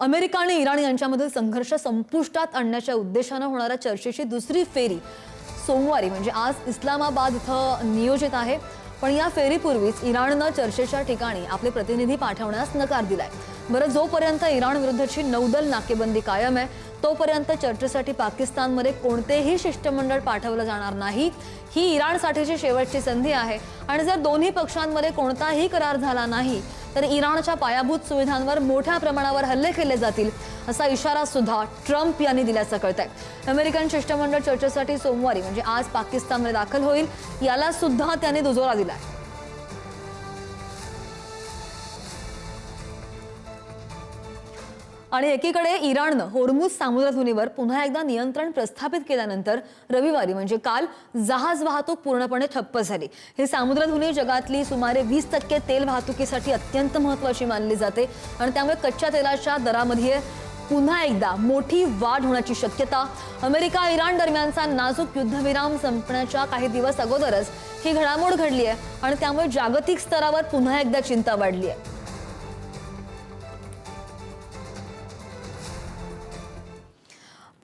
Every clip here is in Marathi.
अमेरिका आणि इराण यांच्यामधील संघर्ष संपुष्टात आणण्याच्या उद्देशानं होणाऱ्या चर्चेची दुसरी फेरी सोमवारी म्हणजे आज इस्लामाबाद इथं नियोजित आहे। पण या फेरीपूर्वीच इराणनं चर्चेच्या ठिकाणी आपले प्रतिनिधी पाठवण्यास नकार दिलाय। बरं, जोपर्यंत इराण विरुद्धची नौदल नाकेबंदी कायम आहे तोपर्यंत चर्चेसाठी पाकिस्तानमध्ये कोणतेही शिष्टमंडळ पाठवलं जाणार नाही। ही इराणसाठीची शेवटची संधी आहे आणि जर दोन्ही पक्षांमध्ये कोणताही करार झाला नाही तर इराणच्या पायाभूत सुविधांवर मोठ्या प्रमाणावर हल्ले केले जातील असा इशारा सुद्धा ट्रम्प यांनी दिल्याचं कळतंय। अमेरिकन शिष्टमंडळ चर्चेसाठी सोमवारी म्हणजे आज पाकिस्तानमध्ये दाखल होईल, याला सुद्धा त्यांनी दुजोरा दिलाय। आणि एकीकडे इराणनं होर्मुझ सामुद्रधुनीवर पुन्हा एकदा नियंत्रण प्रस्थापित केल्यानंतर रविवारी म्हणजे काल जहाज वाहतूक पूर्णपणे ठप्प झाली। ही सामुद्रधुनी जगातली सुमारे 20% तेल वाहतुकीसाठी अत्यंत महत्त्वाची मानली जाते आणि त्यामुळे कच्च्या तेलाच्या दरामध्ये पुन्हा एकदा मोठी वाढ होण्याची शक्यता। अमेरिका इराण दरम्यानचा नाजूक युद्धविराम संपण्याच्या काही दिवस अगोदरच ही घडामोड घडली आहे आणि त्यामुळे जागतिक स्तरावर पुन्हा एकदा चिंता वाढली आहे।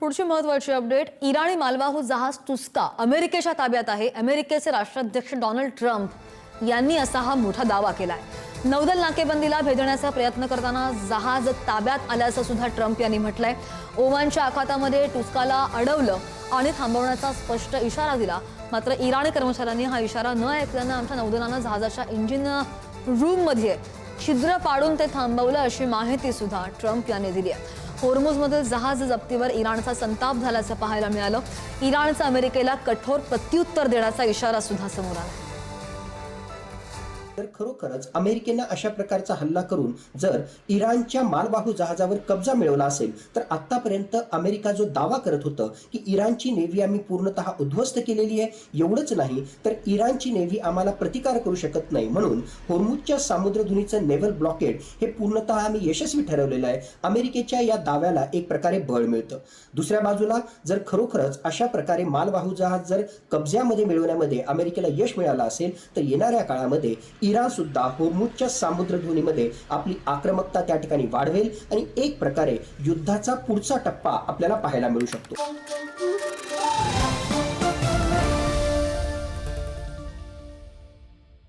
पुढची महत्त्वाची अपडेट, इराणी मालवाहू जहाज तुस्का अमेरिकेच्या ताब्यात आहे। अमेरिकेचे राष्ट्राध्यक्ष डोनाल्ड ट्रम्प यांनी असा हा मोठा दावा केलाय। नौदल नाकेबंदीला भेदण्याचा प्रयत्न करताना जहाज ताब्यात आल्याचं सुद्धा ट्रम्प यांनी म्हटलंय। ओमानच्या आखातामध्ये तुस्काला अडवलं आणि थांबवण्याचा स्पष्ट इशारा दिला, मात्र इराणी कर्मचाऱ्यांनी हा इशारा न ऐकल्यानं आमच्या नौदलानं जहाजाच्या इंजिन रूममध्ये छिद्र पाडून ते थांबवलं अशी माहिती सुद्धा ट्रम्प यांनी दिली आहे। होर्मुझमधील जहाज जप्तीवर इराणचा संताप झाल्याचं पाहायला मिळालं। इराणचा अमेरिकेला कठोर प्रत्युत्तर देण्याचा इशारा सुद्धा समोर आला। तर खरोखरच अमेरिकेने अशा प्रकारचा हल्ला करून जर इराणच्या मालवाहू जहाजावर कब्जा मिळवला असेल तर आतापर्यंत अमेरिका जो दावा करत होतं की इराणची नेव्ही आम्ही पूर्णतः उद्ध्वस्त केलेली आहे, एवढंच नाही तर इराणची नेव्ही आम्हाला प्रतिकार करू शकत नाही, म्हणून होर्मुझच्या सामुद्रधुनीचं नेव्हल ब्लॉकेड हे पूर्णतः आम्ही यशस्वी ठरवलेलं आहे। अमेरिकेच्या या दाव्याला एक प्रकारे बळ मिळतं। दुसऱ्या बाजूला जर खरोखरच अशा प्रकारे मालवाहू जहाज जर कब्ज्यामध्ये मिळवण्यामध्ये अमेरिकेला यश मिळालं असेल तर येणाऱ्या काळामध्ये इराण सुद्धा होर्मुझच्या सामुद्रधुनीमध्ये आपली आक्रमकता त्या ठिकाणी वाढवेल आणि एक प्रकारे युद्धाचा पुढचा टप्पा आपल्याला पाहायला मिळू शकतो।